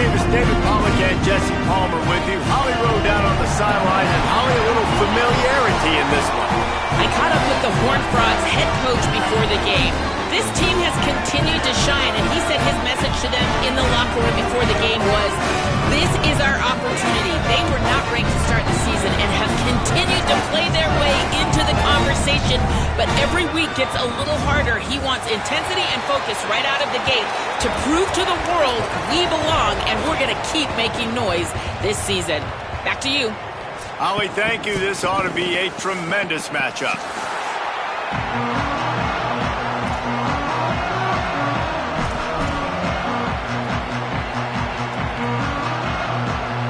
Davis, David Pollack, and Jesse Palmer with you. Holly Rowe down on the sideline, and Holly, a little familiarity in this one. I caught up with the Horned Frogs head coach before the game. This team has continued to shine, and he said his message to them in the locker room before the game was, this is our opportunity. They were not ranked to start the season and have continued to play their way into the conversation, but every week gets a little harder. He wants intensity and focus right out of the gate to prove to the world we belong, and we're going to keep making noise this season. Back to you. Holly, thank you. This ought to be a tremendous matchup.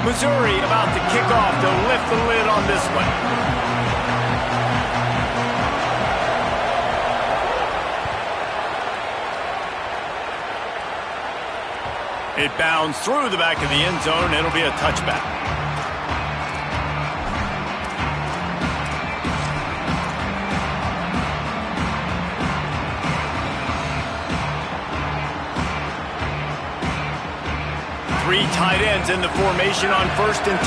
Missouri about to kick off to lift the lid on this one. It bounds through the back of the end zone. It'll be a touchback. Three tight ends in the formation on 1st and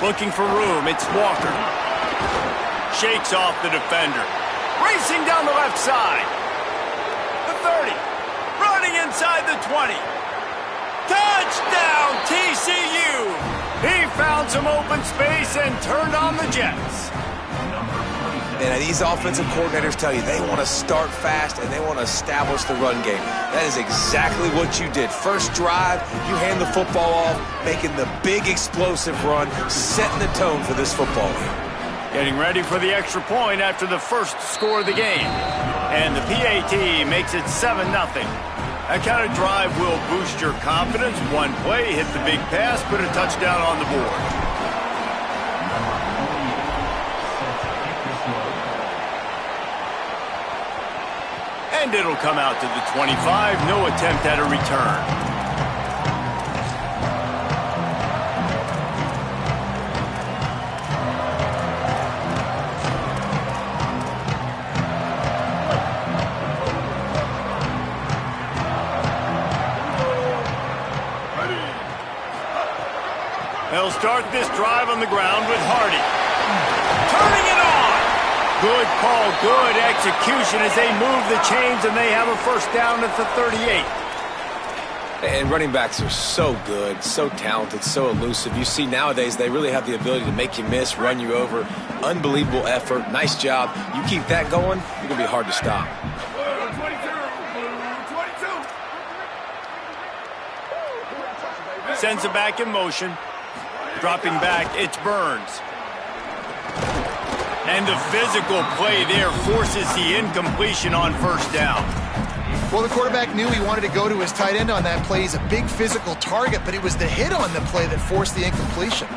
10. Looking for room, it's Walker. Shakes off the defender. Racing down the left side. The 30. Running inside the 20. Touchdown, TCU! He found some open space and turned on the Jets. And these offensive coordinators tell you they want to start fast and they want to establish the run game. That is exactly what you did. First drive, you hand the football off, making the big explosive run, setting the tone for this football game. Getting ready for the extra point after the first score of the game. And the PAT makes it 7-0. That kind of drive will boost your confidence. One play, hit the big pass, put a touchdown on the board. And it'll come out to the 25. No attempt at a return. They'll start this drive on the ground with Hardy. Turning it on! Good call, good execution as they move the chains, and they have a first down at the 38. And running backs are so good, so talented, so elusive. You see nowadays they really have the ability to make you miss, run you over. Unbelievable effort. Nice job. You keep that going, you're going to be hard to stop. Sends it back in motion. Dropping back, it's Burns. And the physical play there forces the incompletion on first down. Well, the quarterback knew he wanted to go to his tight end on that play. He's a big physical target, but it was the hit on the play that forced the incompletion.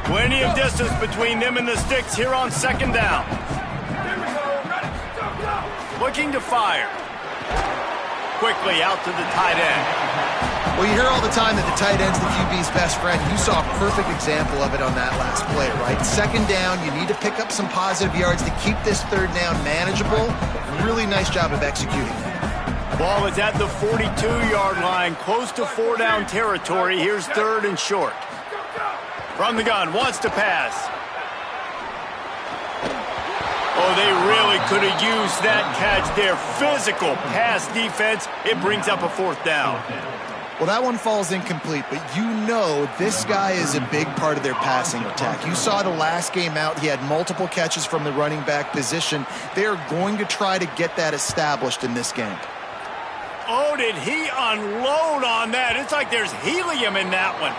Plenty of distance between them and the sticks here on second down. Looking to fire. Quickly out to the tight end. Well, you hear all the time that the tight end's the QB's best friend. You saw a perfect example of it on that last play, right? Second down, you need to pick up some positive yards to keep this third down manageable. Really nice job of executing that. Ball is at the 42-yard line, close to 4-down territory. Here's 3rd and short. From the gun, wants to pass. Oh, they really could have used that catch there. Physical pass defense. It brings up a 4th down. Well, that one falls incomplete, but you know this guy is a big part of their passing attack. You saw the last game out. He had multiple catches from the running back position. They're going to try to get that established in this game. Oh, did he unload on that? It's like there's helium in that one.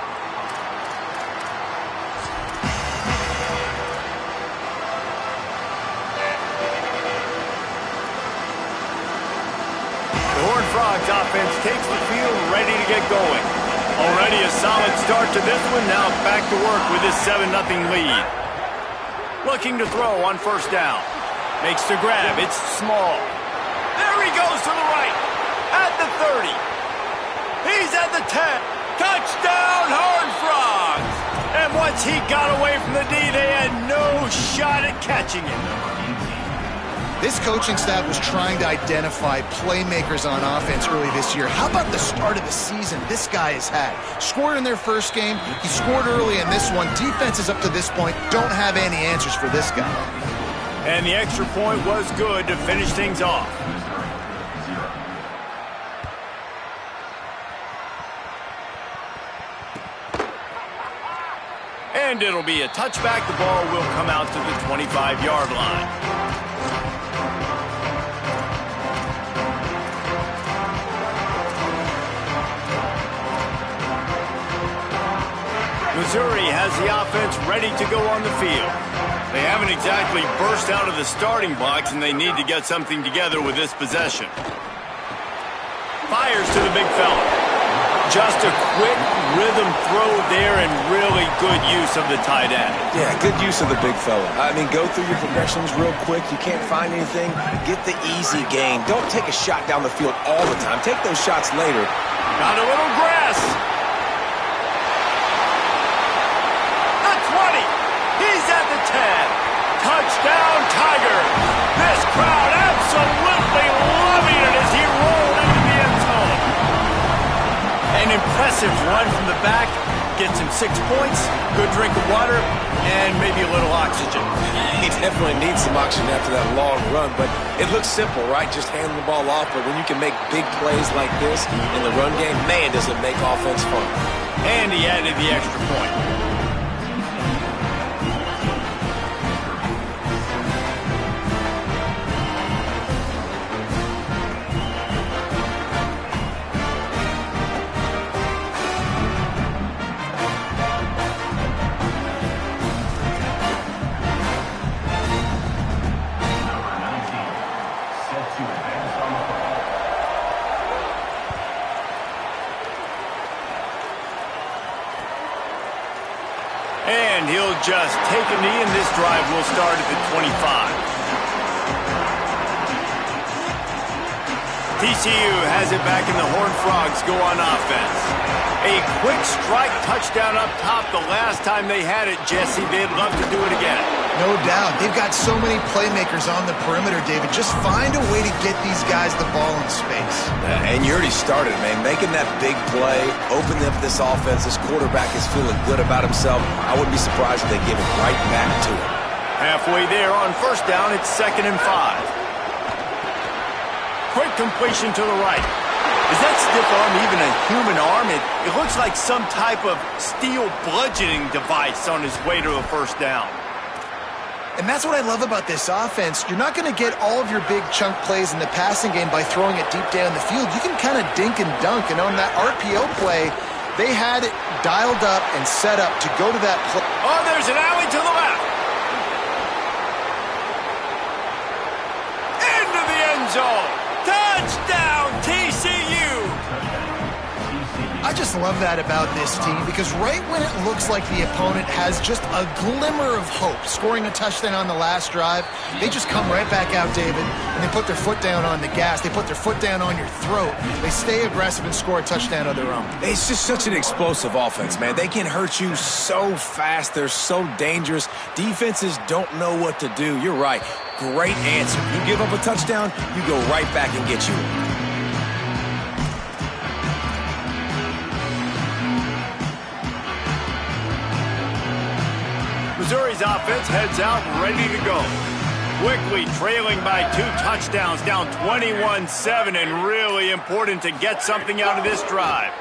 Horned Frogs offense takes the field, ready to get going. Already a solid start to this one. Now back to work with this 7-0 lead. Looking to throw on first down. Makes the grab. It's small. There he goes to the right. At the 30. He's at the 10. Touchdown, Horned Frogs! Once he got away from the D, they had no shot at catching him. This coaching staff was trying to identify playmakers on offense early this year. How about the start of the season this guy has had? Scored in their first game. He scored early in this one. Defenses up to this point don't have any answers for this guy. And the extra point was good to finish things off. And it'll be a touchback. The ball will come out to the 25-yard line. Missouri has the offense ready to go on the field. They haven't exactly burst out of the starting blocks, and they need to get something together with this possession. Fires to the big fella. Just a quick rhythm throw there and really good use of the tight end. Yeah, good use of the big fella. I mean, go through your progressions real quick. You can't find anything. Get the easy gain. Don't take a shot down the field all the time. Take those shots later. Got a little grass. The 20. He's at the 10. Touchdown, Tigers. This crowd absolutely loving it as he rolled into the end zone. An impressive run from the back. Gets him 6 points, good drink of water, and maybe a little oxygen. He definitely needs some oxygen after that long run, but it looks simple, right? Just hand the ball off, but when you can make big plays like this in the run game, man, does it make offense fun. And he added the extra point. And he'll just take a knee, and this drive will start at the 25. TCU has it back, and the Horned Frogs go on offense. A quick strike touchdown up top the last time they had it, Jesse. They'd love to do it again. No doubt. They've got so many playmakers on the perimeter, David. Just find a way to get these guys the ball in space. And you already started, man. Making that big play, opening up this offense. This quarterback is feeling good about himself. I wouldn't be surprised if they give it right back to him. Halfway there on first down, it's 2nd and 5. Quick completion to the right. Is that stiff arm even a human arm? It looks like some type of steel bludgeoning device on his way to a first down. And that's what I love about this offense. You're not going to get all of your big chunk plays in the passing game by throwing it deep down the field. You can kind of dink and dunk. And on that RPO play, they had it dialed up and set up to go to that play. Oh, there's an alley to the left. Into the end zone. Touchdown, TCU. I just love that about this team because right when it looks like the opponent has just a glimmer of hope, scoring a touchdown on the last drive, they just come right back out, David, and they put their foot down on the gas. They put their foot down on your throat. They stay aggressive and score a touchdown of their own. It's just such an explosive offense, man. They can hurt you so fast. They're so dangerous. Defenses don't know what to do. You're right. Great answer. You give up a touchdown, you go right back and get you. Missouri's offense heads out ready to go. Quickly trailing by 2 touchdowns, down 21-7, and really important to get something out of this drive.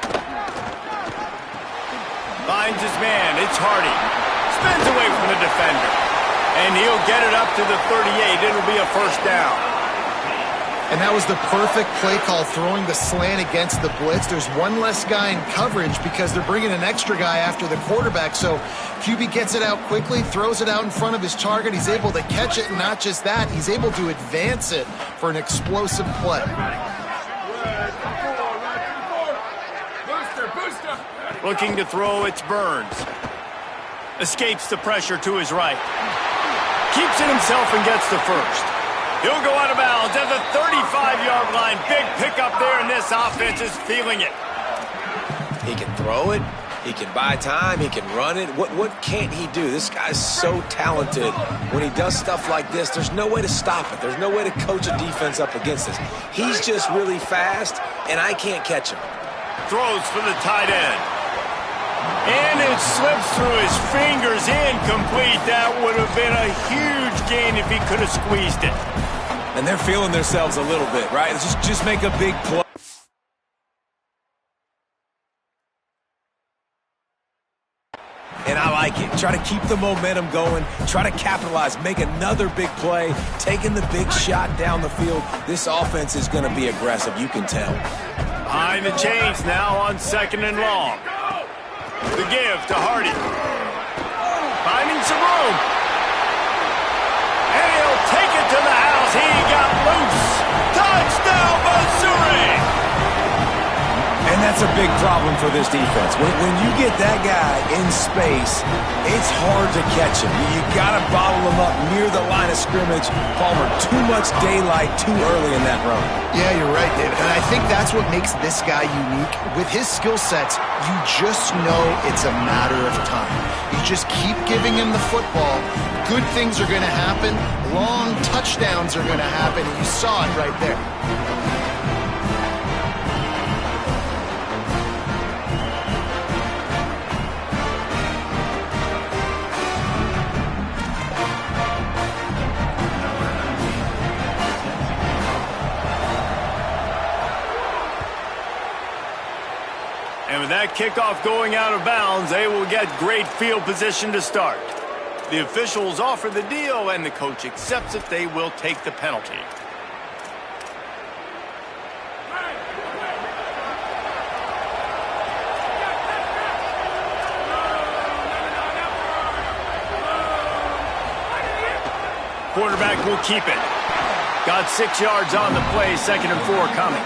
Finds his man, it's Hardy. Spins away from the defender. And he'll get it up to the 38. It'll be a first down. And that was the perfect play call, throwing the slant against the blitz. There's one less guy in coverage because they're bringing an extra guy after the quarterback. So QB gets it out quickly, throws it out in front of his target. He's able to catch it, and not just that, he's able to advance it for an explosive play. Looking to throw, it's Burns. Escapes the pressure to his right. Keeps it himself and gets the first. He'll go out of bounds at the 35-yard line. Big pickup there, and this offense is feeling it. He can throw it. He can buy time. He can run it. What can't he do? This guy's so talented. When he does stuff like this, there's no way to stop it. There's no way to coach a defense up against this. He's just really fast, and I can't catch him. Throws for the tight end. And it slips through his fingers, incomplete. That would have been a huge gain if he could have squeezed it. And they're feeling themselves a little bit, right? Just make a big play. And I like it. Try to keep the momentum going. Try to capitalize. Make another big play. Taking the big shot down the field. This offense is going to be aggressive. You can tell. Behind the chains now on 2nd and long. The give to Hardy. Finding some room. And he'll take it to the house. He got loose. Touchdown, Missouri! And that's a big problem for this defense. When you get that guy in space, it's hard to catch him. You got to bottle him up near the line of scrimmage. Palmer, too much daylight too early in that run. Yeah, you're right, David. And I think that's what makes this guy unique. With his skill sets, you just know it's a matter of time. You just keep giving him the football. Good things are going to happen. Long touchdowns are going to happen. And you saw it right there. And with that kickoff going out of bounds, they will get great field position to start. The officials offer the deal, and the coach accepts it. They will take the penalty. Quarterback will keep it. Got 6 yards on the play, 2nd and 4 coming.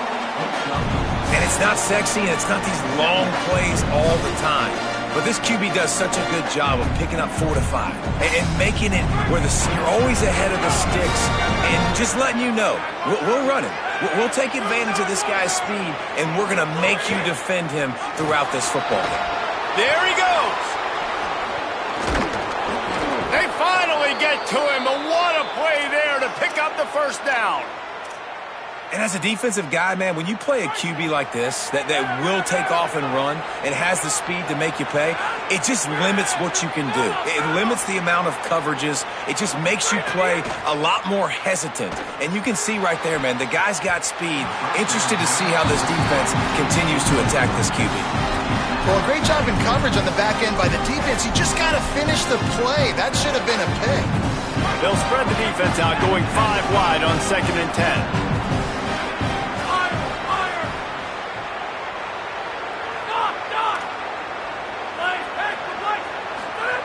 And it's not sexy, and it's not these long plays all the time. But this QB does such a good job of picking up 4 to 5 and making it where you're always ahead of the sticks and just letting you know, we'll run it. We'll take advantage of this guy's speed, and we're going to make you defend him throughout this football game. There he goes. They finally get to him, but what a play there to pick up the first down. And as a defensive guy, man, when you play a QB like this that will take off and run and has the speed to make you pay, it just limits what you can do. It limits the amount of coverages. It just makes you play a lot more hesitant. And you can see right there, man, the guy's got speed. Interested to see how this defense continues to attack this QB. Well, a great job in coverage on the back end by the defense. You just got to finish the play. That should have been a pick. They'll spread the defense out, going 5 wide on 2nd and 10.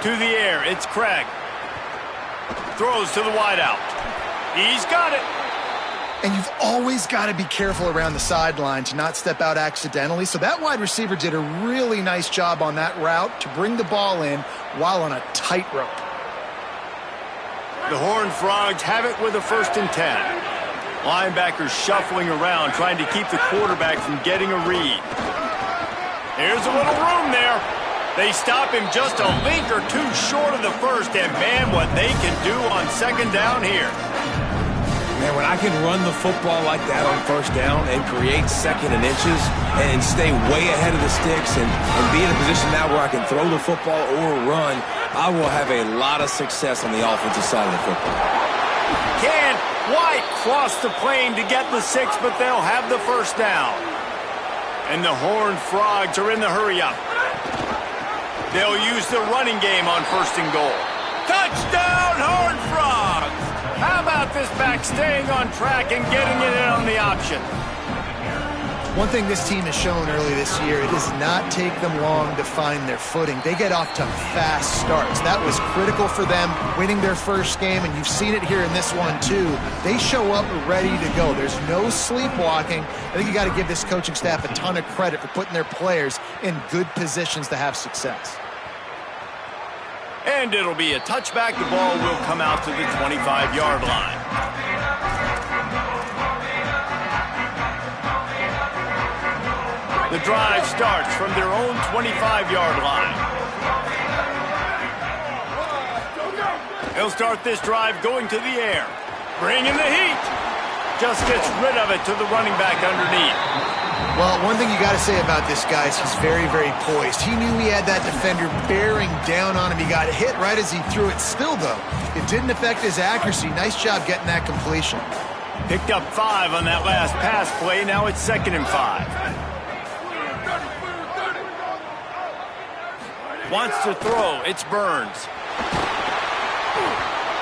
To the air, it's Craig. Throws to the wideout. He's got it. And you've always got to be careful around the sideline to not step out accidentally. So that wide receiver did a really nice job on that route to bring the ball in while on a tightrope. The Horned Frogs have it with a 1st and 10. Linebackers shuffling around, trying to keep the quarterback from getting a read. Here's a little room there. They stop him just a link or 2 short of the first, and man, what they can do on 2nd down here. Man, when I can run the football like that on 1st down and create 2nd and inches and stay way ahead of the sticks and be in a position now where I can throw the football or run, I will have a lot of success on the offensive side of the football. Can't quite cross the plane to get the 6, but they'll have the 1st down. And the Horned Frogs are in the hurry-up. They'll use the running game on 1st and goal. Touchdown, Horned Frogs! How about this back staying on track and getting it in on the option? One thing this team has shown early this year, it does not take them long to find their footing. They get off to fast starts. That was critical for them, winning their first game, and you've seen it here in this one too. They show up ready to go. There's no sleepwalking. I think you got to give this coaching staff a ton of credit for putting their players in good positions to have success. And it'll be a touchback. The ball will come out to the 25-yard line. The drive starts from their own 25-yard line. He'll start this drive going to the air. Bringing the heat. Just gets rid of it to the running back underneath. Well, one thing you got to say about this guy is he's very, very poised. He knew he had that defender bearing down on him. He got hit right as he threw it. Still, though, it didn't affect his accuracy. Nice job getting that completion. Picked up 5 on that last pass play. Now it's 2nd and 5. Wants to throw. It's Burns.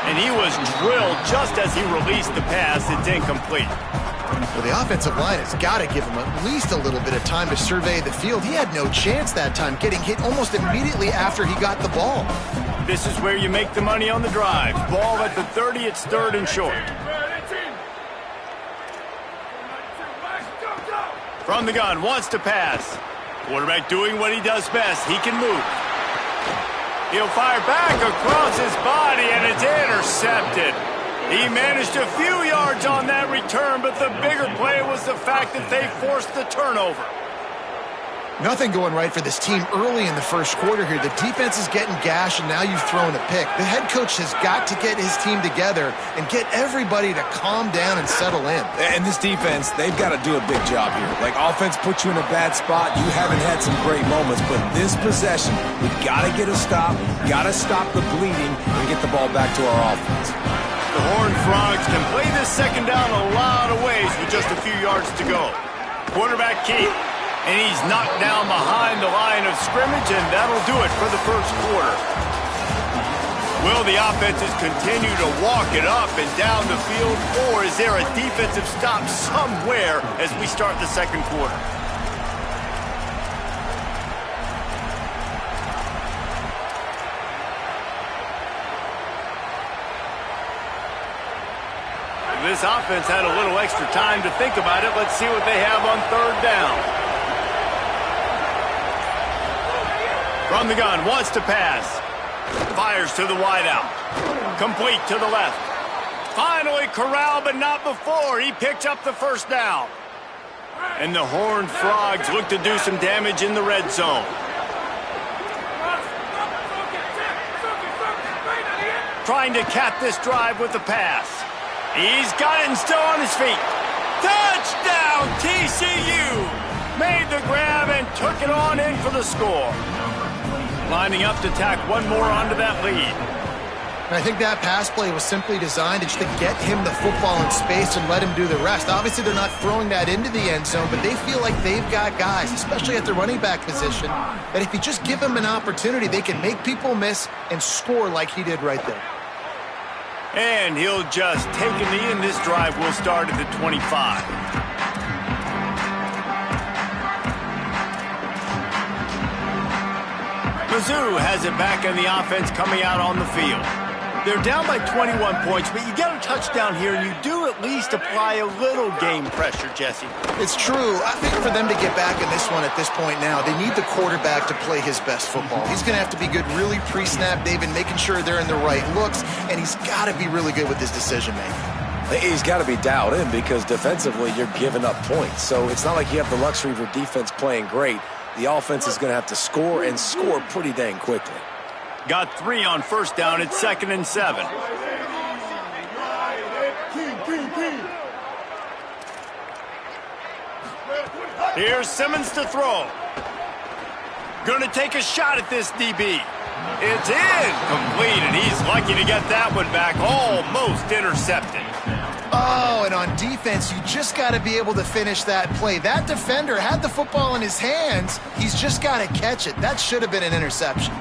And he was drilled just as he released the pass. It's incomplete. Well, the offensive line has got to give him at least a little bit of time to survey the field. He had no chance that time, getting hit almost immediately after he got the ball. This is where you make the money on the drive. Ball at the 30, it's 3rd and short. From the gun, wants to pass. Quarterback doing what he does best. He can move. He'll fire back across his body, and it's intercepted. He managed a few yards on that return, but the bigger play was the fact that they forced the turnover. Nothing going right for this team early in the first quarter here. The defense is getting gashed, and now you've thrown a pick. The head coach has got to get his team together and get everybody to calm down and settle in. And this defense, they've got to do a big job here. Like, offense puts you in a bad spot. You haven't had some great moments, but this possession, we've got to get a stop, got to stop the bleeding, and get the ball back to our offense. The Horned Frogs can play this 2nd down a lot of ways with just a few yards to go. Quarterback keep. And he's knocked down behind the line of scrimmage, and that'll do it for the first quarter. Will the offenses continue to walk it up and down the field, or is there a defensive stop somewhere as we start the second quarter? This offense had a little extra time to think about it. Let's see what they have on 3rd down. From the gun, wants to pass. Fires to the wideout. Complete to the left. Finally corralled, but not before. He picks up the 1st down. And the Horned Frogs look to do some damage in the red zone. Trying to cap this drive with the pass. He's got it and still on his feet. Touchdown, TCU! Made the grab and took it on in for the score. Lining up to tack one more onto that lead. And I think that pass play was simply designed just to get him the football in space and let him do the rest. Obviously, they're not throwing that into the end zone, but they feel like they've got guys, especially at the running back position, that if you just give them an opportunity, they can make people miss and score like he did right there. And he'll just take a knee, and this drive will start at the 25. Mizzou has it back in the offense coming out on the field. They're down by 21 points, but you get a touchdown here, and you do at least apply a little game pressure, Jesse. It's true. I think for them to get back in this one at this point now, they need the quarterback to play his best football. He's going to have to be good really pre-snap, David, making sure they're in the right looks, and he's got to be really good with his decision-making. He's got to be dialed in because defensively you're giving up points. So it's not like you have the luxury of your defense playing great. The offense is going to have to score and score pretty dang quickly. Got 3 on 1st down. It's 2nd and 7. Here's Simmons to throw. Going to take a shot at this DB. It's incomplete, and he's lucky to get that one back. Almost intercepted. Oh, and on defense, you just got to be able to finish that play. That defender had the football in his hands. He's just got to catch it. That should have been an interception.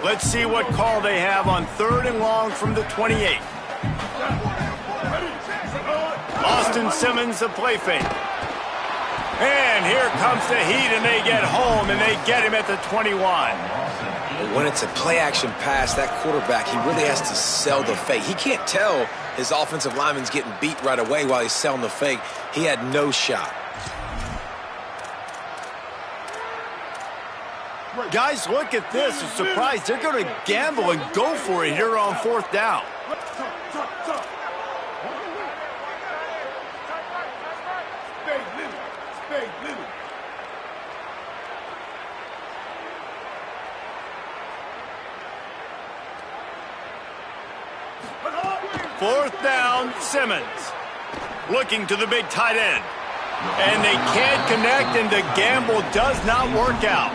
Let's see what call they have on 3rd and long from the 28. Austin Simmons, a play fake. And here comes the heat, and they get home, and they get him at the 21. When it's a play-action pass, that quarterback, he really has to sell the fake. He can't tell his offensive lineman's getting beat right away while he's selling the fake. He had no shot. Guys, look at this. I'm surprised. They're going to gamble and go for it here on 4th down. 4th down, Simmons. Looking to the big tight end. And they can't connect, and the gamble does not work out.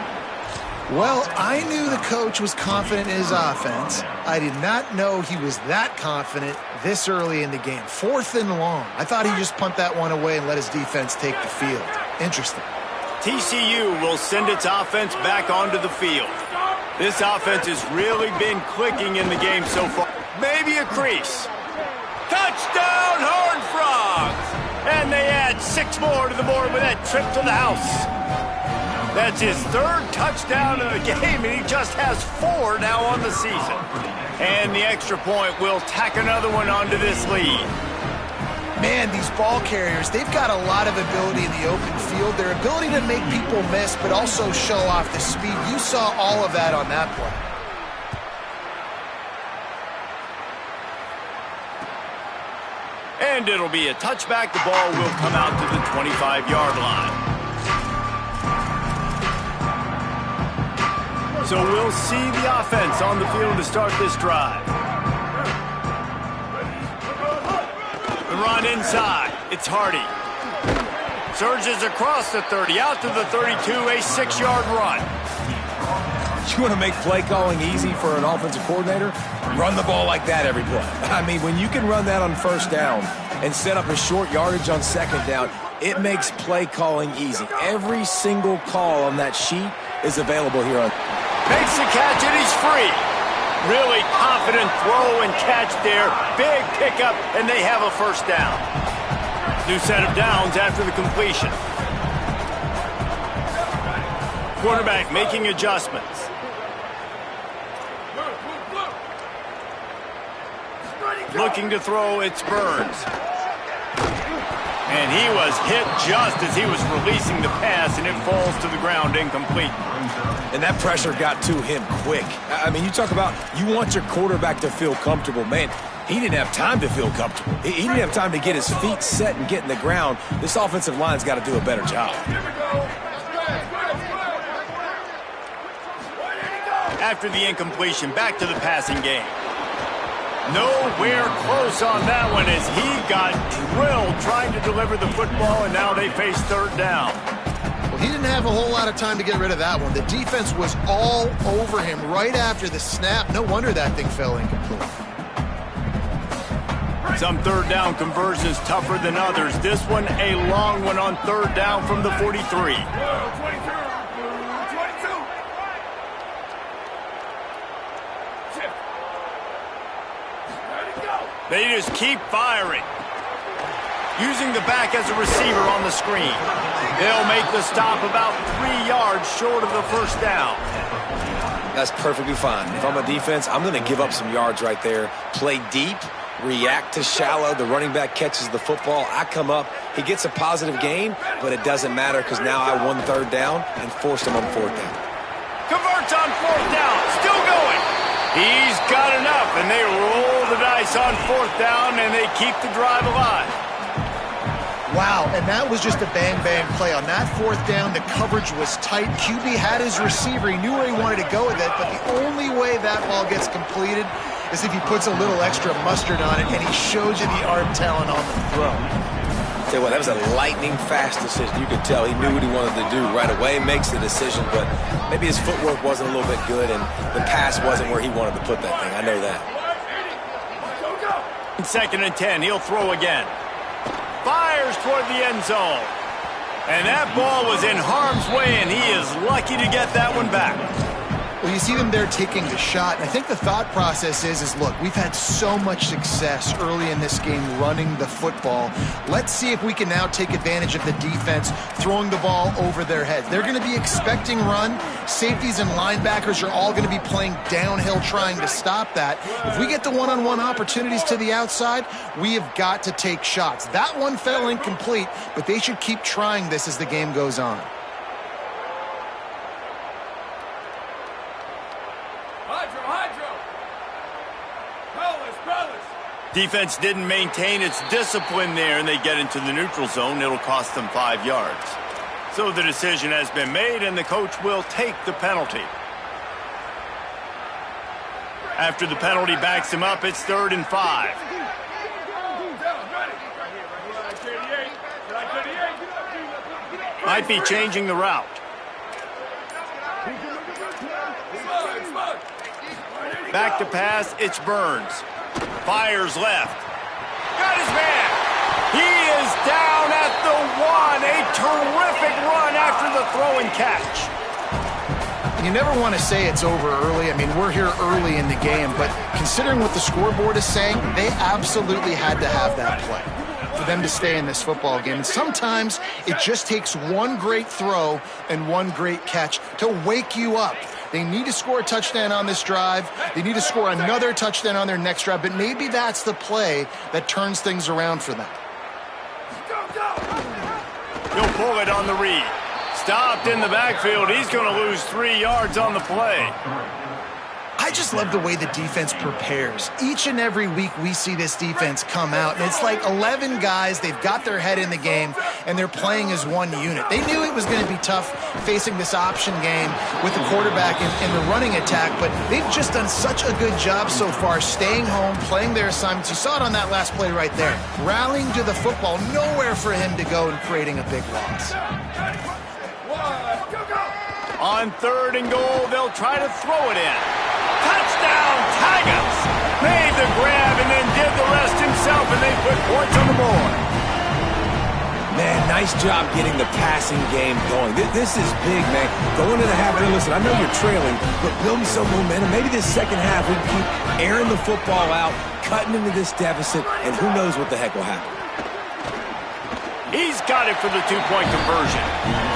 Well, I knew the coach was confident in his offense. I did not know he was that confident this early in the game. 4th and long. I thought he'd just punt that one away and let his defense take the field. Interesting. TCU will send its offense back onto the field. This offense has really been clicking in the game so far. Maybe a crease. Touchdown, Horned Frogs! And they add 6 more to the board with that trip to the house. That's his 3rd touchdown of the game, and he just has 4 now on the season. And the extra point will tack another one onto this lead. Man, these ball carriers, they've got a lot of ability in the open field. Their ability to make people miss, but also show off the speed. You saw all of that on that play. And it'll be a touchback. The ball will come out to the 25-yard line. So we'll see the offense on the field to start this drive. The run inside. It's Hardy. Surges across the 30, out to the 32, a 6-yard run. You want to make play calling easy for an offensive coordinator? Run the ball like that every play. I mean, when you can run that on 1st down and set up a short yardage on 2nd down, it makes play calling easy. Every single call on that sheet is available here on. Makes the catch and he's free. Really confident throw and catch there. Big pickup, and they have a 1st down. New set of downs after the completion. Quarterback making adjustments. Looking to throw, it's Burns. And he was hit just as he was releasing the pass, and it falls to the ground incomplete. And that pressure got to him quick. I mean, you talk about you want your quarterback to feel comfortable. Man, he didn't have time to feel comfortable. He didn't have time to get his feet set and get in the ground. This offensive line's got to do a better job. After the incompletion, back to the passing game. Nowhere close on that one as he got drilled trying to deliver the football, and now they face 3rd down. Well, he didn't have a whole lot of time to get rid of that one. The defense was all over him right after the snap. No wonder that thing fell incomplete. Some 3rd down conversions tougher than others. This one a long one on 3rd down from the 43. They just keep firing. Using the back as a receiver on the screen. They'll make the stop about 3 yards short of the 1st down. That's perfectly fine. If I'm a defense, I'm going to give up some yards right there. Play deep, react to shallow. The running back catches the football. I come up. He gets a positive gain, but it doesn't matter because now I won 3rd down and forced him on 4th down. Converts on 4th down. Still going. He's got enough, and they roll the dice on 4th down, and they keep the drive alive. Wow, and that was just a bang-bang play. On that 4th down, the coverage was tight. QB had his receiver. He knew where he wanted to go with it, but the only way that ball gets completed is if he puts a little extra mustard on it, and he shows you the arm talent on the throw. Tell you what, that was a lightning-fast decision. You could tell he knew what he wanted to do right away, makes the decision, but maybe his footwork wasn't a little bit good, and the pass wasn't where he wanted to put that thing. I know that. 2nd and 10, he'll throw again. Fires toward the end zone. And that ball was in harm's way, and he is lucky to get that one back. Well, you see them there taking the shot, and I think the thought process is look, we've had so much success early in this game running the football. Let's see if we can now take advantage of the defense throwing the ball over their heads. They're going to be expecting run. Safeties and linebackers are all going to be playing downhill trying to stop that. If we get the one-on-one opportunities to the outside, we have got to take shots. That one fell incomplete, but they should keep trying this as the game goes on. Defense didn't maintain its discipline there, and they get into the neutral zone. It'll cost them 5 yards. So the decision has been made, and the coach will take the penalty. After the penalty backs him up, it's 3rd and 5. Might be changing the route. Back to pass, it's Burns. Fires left. Got his man. He is down at the 1. A terrific run after the throw and catch. You never want to say it's over early. I mean, we're here early in the game, but considering what the scoreboard is saying, they absolutely had to have that play for them to stay in this football game. And sometimes it just takes one great throw and one great catch to wake you up. They need to score a touchdown on this drive. They need to score another touchdown on their next drive, but maybe that's the play that turns things around for them. He'll pull it on the read. Stopped in the backfield. He's going to lose 3 yards on the play. I just love the way the defense prepares. Each and every week we see this defense come out, and it's like 11 guys. They've got their head in the game, and they're playing as one unit. They knew it was going to be tough facing this option game with the quarterback in the running attack, but they've just done such a good job so far staying home, playing their assignments. You saw it on that last play right there. Rallying to the football, nowhere for him to go and creating a big loss. On 3rd and goal, they'll try to throw it in. Touchdown, Tigers! Made the grab and then did the rest himself, and they put points on the board. Man, nice job getting the passing game going. This is big, man. Going into the half, and listen, I know you're trailing, but building some momentum. Maybe this second half we can keep airing the football out, cutting into this deficit, and who knows what the heck will happen. He's got it for the 2-point conversion.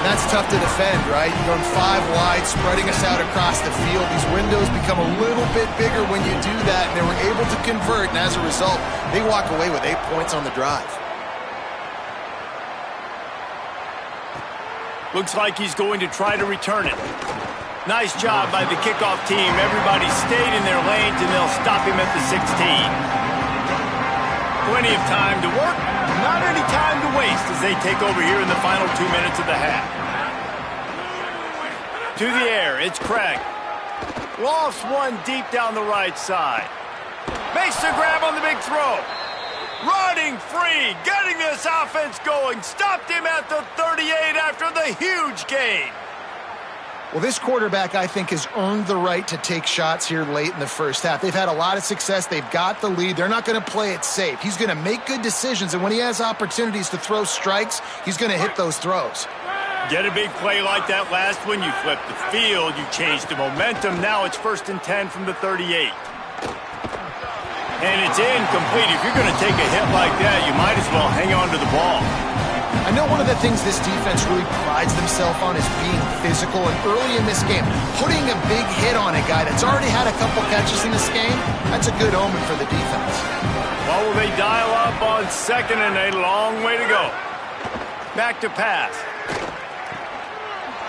That's tough to defend, right? You're going 5 wide, spreading us out across the field. These windows become a little bit bigger when you do that, and they were able to convert, and as a result, they walk away with 8 points on the drive. Looks like he's going to try to return it. Nice job by the kickoff team. Everybody stayed in their lanes, and they'll stop him at the 16. Plenty of time to work. Not any time to waste as they take over here in the final 2 minutes of the half. To the air, it's Craig. Lost one deep down the right side. Makes the grab on the big throw. Running free, getting this offense going. Stopped him at the 38 after the huge gain. Well, this quarterback, I think, has earned the right to take shots here late in the first half. They've had a lot of success. They've got the lead. They're not going to play it safe. He's going to make good decisions, and when he has opportunities to throw strikes, he's going to hit those throws. Get a big play like that last one. You flip the field. You change the momentum. Now it's 1st and 10 from the 38. And it's incomplete. If you're going to take a hit like that, you might as well hang on to the ball. I know one of the things this defense really prides themselves on is being physical, and early in this game, putting a big hit on a guy that's already had a couple catches in this game, that's a good omen for the defense. Well, will they dial up on 2nd and a long way to go? Back to pass.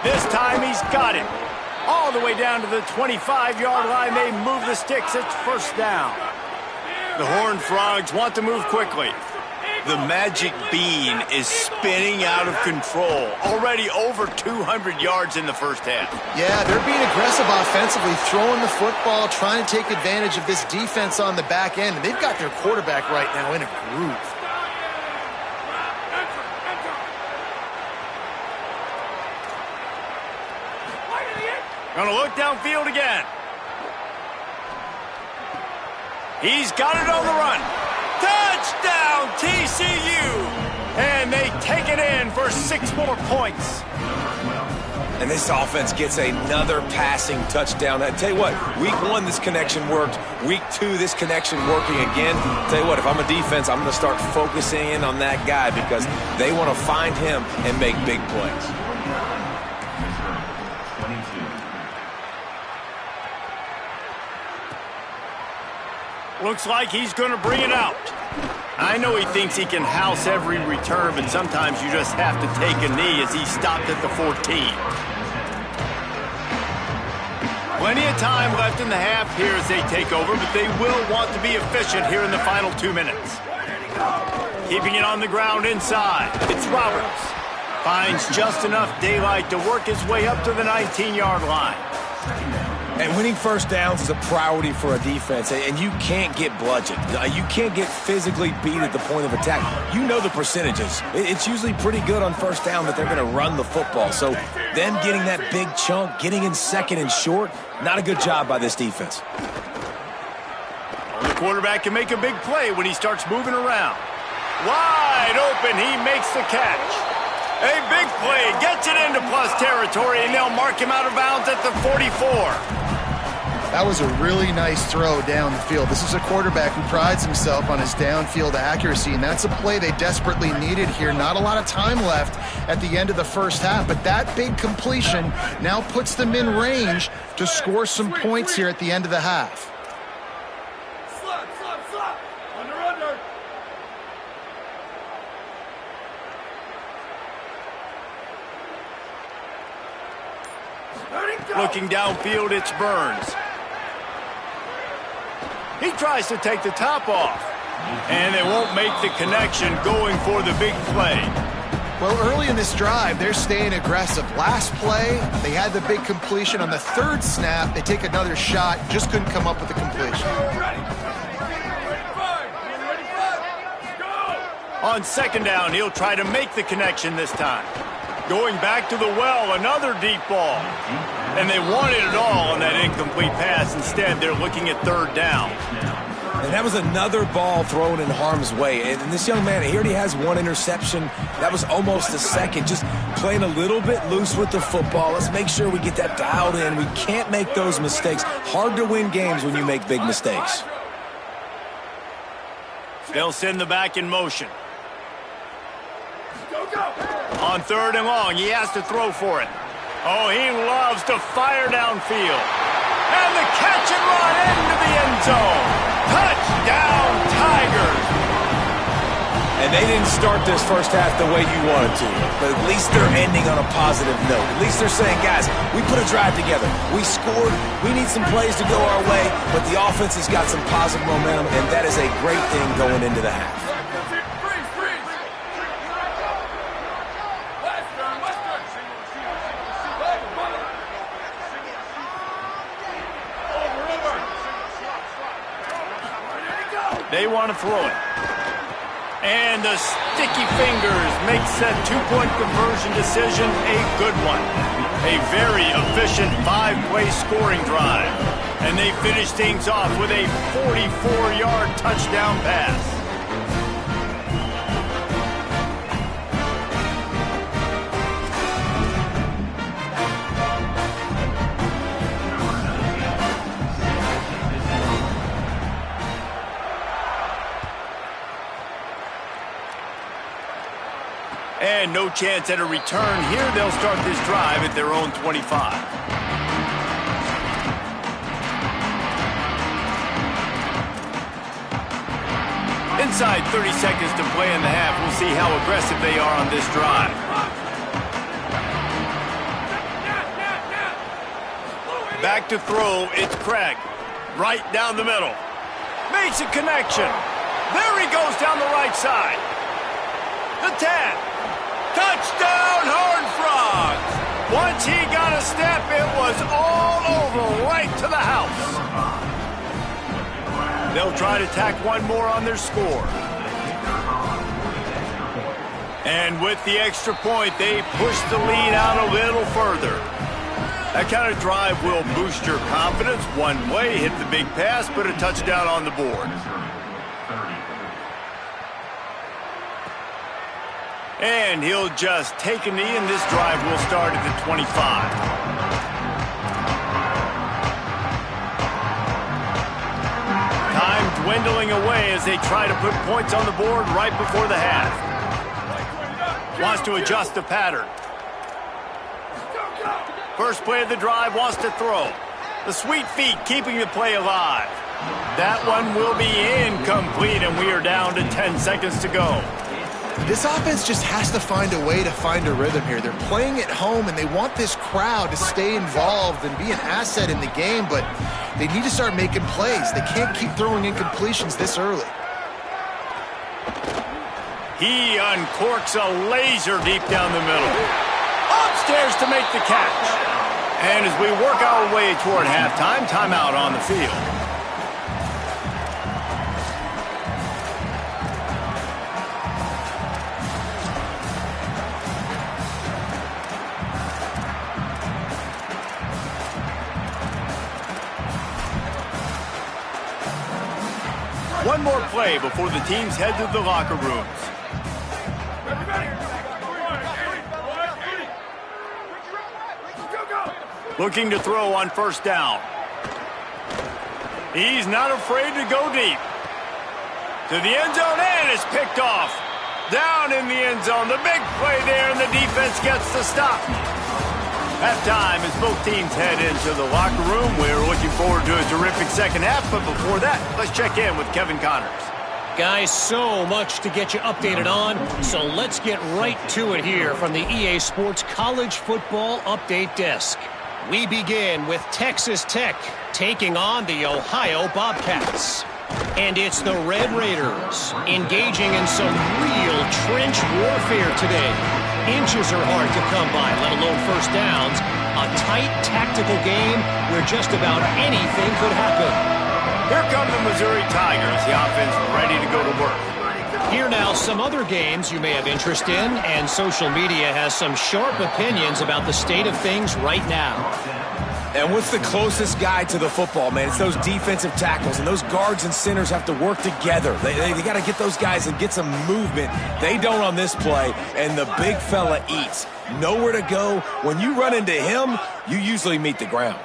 This time he's got it. All the way down to the 25-yard line. They move the sticks. It's 1st down. The Horned Frogs want to move quickly. The magic bean is spinning out of control. Already over 200 yards in the first half. Yeah, they're being aggressive offensively, throwing the football, trying to take advantage of this defense on the back end. And they've got their quarterback right now in a groove. Gonna look downfield again. He's got it on the run. Touchdown, TCU! And they take it in for 6 more points. And this offense gets another passing touchdown. I tell you what, week 1, this connection worked. Week 2, this connection working again. Tell you what, if I'm a defense, I'm going to start focusing in on that guy because they want to find him and make big plays. Looks like he's going to bring it out. I know he thinks he can house every return, but sometimes you just have to take a knee as he stopped at the 14. Plenty of time left in the half here as they take over, but they will want to be efficient here in the final 2 minutes. Keeping it on the ground inside. It's Roberts. Finds just enough daylight to work his way up to the 19-yard line. And winning first downs is a priority for a defense, and you can't get bludgeoned. You can't get physically beat at the point of attack. You know the percentages. It's usually pretty good on first down that they're going to run the football. So them getting that big chunk, getting in second and short, not a good job by this defense. The quarterback can make a big play when he starts moving around. Wide open, he makes the catch. A big play, gets it into plus territory, and they'll mark him out of bounds at the 44. That was a really nice throw down the field. This is a quarterback who prides himself on his downfield accuracy, and that's a play they desperately needed here. Not a lot of time left at the end of the first half, but that big completion now puts them in range to score some points here at the end of the half. Looking downfield, it's Burns. He tries to take the top off, and they won't make the connection going for the big play. Well, early in this drive, they're staying aggressive. Last play, they had the big completion. On the third snap, they take another shot, just couldn't come up with the completion. On second down, he'll try to make the connection this time. Going back to the well, another deep ball. And they wanted it all on that incomplete pass. Instead, they're looking at third down. And that was another ball thrown in harm's way. And this young man, he already has one interception. That was almost a second. Just playing a little bit loose with the football. Let's make sure we get that dialed in. We can't make those mistakes. Hard to win games when you make big mistakes. They'll send the back in motion. On third and long, he has to throw for it. Oh, he loves to fire downfield. And the catch and run into the end zone. Touchdown, Tigers. And they didn't start this first half the way you wanted to, but at least they're ending on a positive note. At least they're saying, guys, we put a drive together. We scored. We need some plays to go our way, but the offense has got some positive momentum, and that is a great thing going into the half. They want to throw it. And the sticky fingers makes that two-point conversion decision a good one. A very efficient 5-play scoring drive. And they finish things off with a 44-yard touchdown pass. And no chance at a return here. They'll start this drive at their own 25. Inside 30 seconds to play in the half. We'll see how aggressive they are on this drive. Back to throw. It's Craig. Right down the middle. Makes a connection. There he goes down the right side. The 10. Touchdown, Horned Frogs! Once he got a step, it was all over, right to the house. They'll try to tack one more on their score. And with the extra point, they push the lead out a little further. That kind of drive will boost your confidence. One way, hit the big pass, put a touchdown on the board. And he'll just take a knee, and this drive will start at the 25. Time dwindling away as they try to put points on the board right before the half. Wants to adjust the pattern. First play of the drive, wants to throw. The sweet feet keeping the play alive. That one will be incomplete, and we are down to 10 seconds to go. This offense just has to find a way to find a rhythm here. They're playing at home, and they want this crowd to stay involved and be an asset in the game, but they need to start making plays. They can't keep throwing incompletions this early. He uncorks a laser deep down the middle. Upstairs to make the catch. And as we work our way toward halftime, timeout on the field. One more play before the teams head to the locker rooms. Looking to throw on first down. He's not afraid to go deep. To the end zone, and it's picked off. Down in the end zone. The big play there, and the defense gets the stop. Halftime as both teams head into the locker room. We're looking forward to a terrific second half, but before that, let's check in with Kevin Connors. Guys, so much to get you updated on, so let's get right to it here from the EA Sports College Football Update Desk. We begin with Texas Tech taking on the Ohio Bobcats. And it's the Red Raiders engaging in some real trench warfare today. Inches are hard to come by, let alone first downs. A tight tactical game where just about anything could happen. Here come the Missouri Tigers, the offense ready to go to work. Here now, some other games you may have interest in, and social media has some sharp opinions about the state of things right now. And what's the closest guy to the football, man? It's those defensive tackles, and those guards and centers have to work together. They got to get those guys and get some movement. They don't on this play, and the big fella eats. Nowhere to go. When you run into him, you usually meet the ground.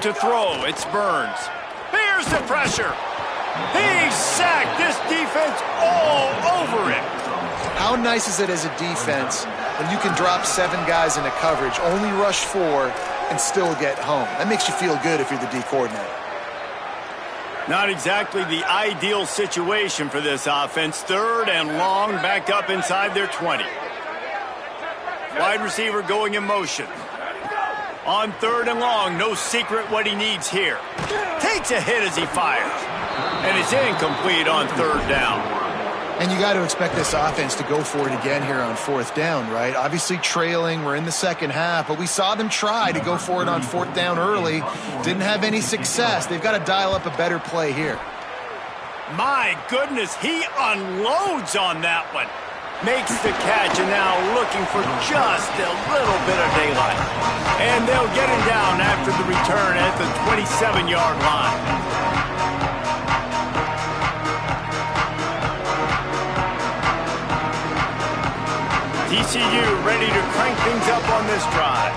To throw, it's Burns. Here's the pressure. He's sacked. This defense all over it. How nice is it as a defense when you can drop 7 guys into coverage, only rush 4, and still get home? That makes you feel good if you're the D coordinator. Not exactly the ideal situation for this offense. 3rd and long, backed up inside their 20. Wide receiver going in motion. On 3rd and long, no secret what he needs here. Takes a hit as he fires. And it's incomplete on 3rd down. And you got to expect this offense to go for it again here on 4th down, right? Obviously trailing, we're in the second half, but we saw them try to go for it on 4th down early. Didn't have any success. They've got to dial up a better play here. My goodness, he unloads on that one. Makes the catch and now looking for just a little bit of daylight. And they'll get him down after the return at the 27-yard line. TCU ready to crank things up on this drive.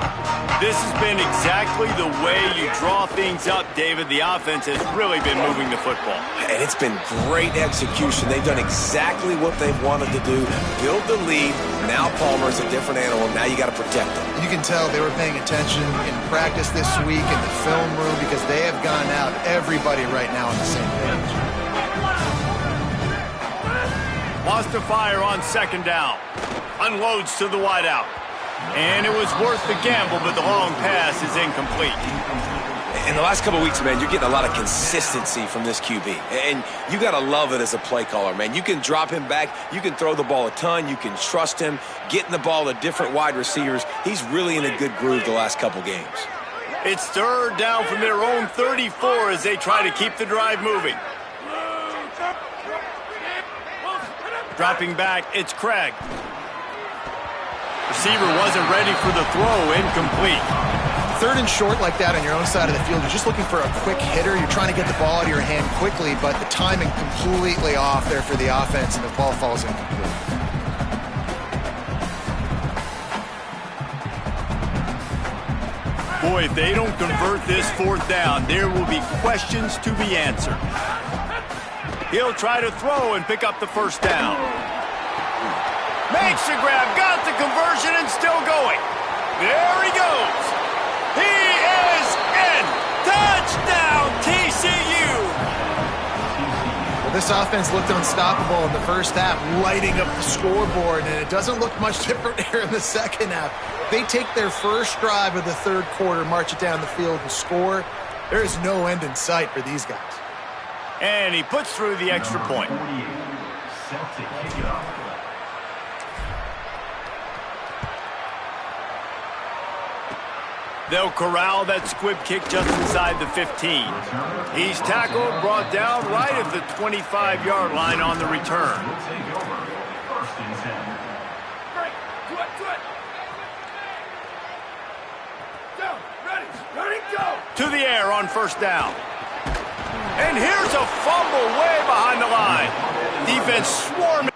This has been exactly the way you draw things up, David. The offense has really been moving the football. And it's been great execution. They've done exactly what they've wanted to do. Build the lead. Now Palmer's a different animal. Now you got to protect him. You can tell they were paying attention in practice this week in the film room because they have gone out, everybody right now on the same page. Lost a fire on 2nd down. Unloads to the wideout. And it was worth the gamble, but the long pass is incomplete. In the last couple of weeks, man, you're getting a lot of consistency from this QB. And you got to love it as a play caller, man. You can drop him back. You can throw the ball a ton. You can trust him. Getting the ball to different wide receivers. He's really in a good groove the last couple games. It's 3rd down from their own 34 as they try to keep the drive moving. Dropping back, it's Craig. Receiver wasn't ready for the throw, incomplete. 3rd and short like that on your own side of the field, you're just looking for a quick hitter. You're trying to get the ball out of your hand quickly, but the timing completely off there for the offense, and the ball falls incomplete. Boy, if they don't convert this 4th down, there will be questions to be answered. He'll try to throw and pick up the 1st down. Makes the grab, got the conversion, and still going. There he goes. He is in. Touchdown, TCU. Well, this offense looked unstoppable in the first half, lighting up the scoreboard, and it doesn't look much different here in the second half. They take their first drive of the 3rd quarter, march it down the field, and score. There is no end in sight for these guys. And he puts through the extra point. They'll corral that squib kick just inside the 15. He's tackled, brought down right at the 25-yard line on the return. To the air on first down. And here's a fumble way behind the line. Defense swarming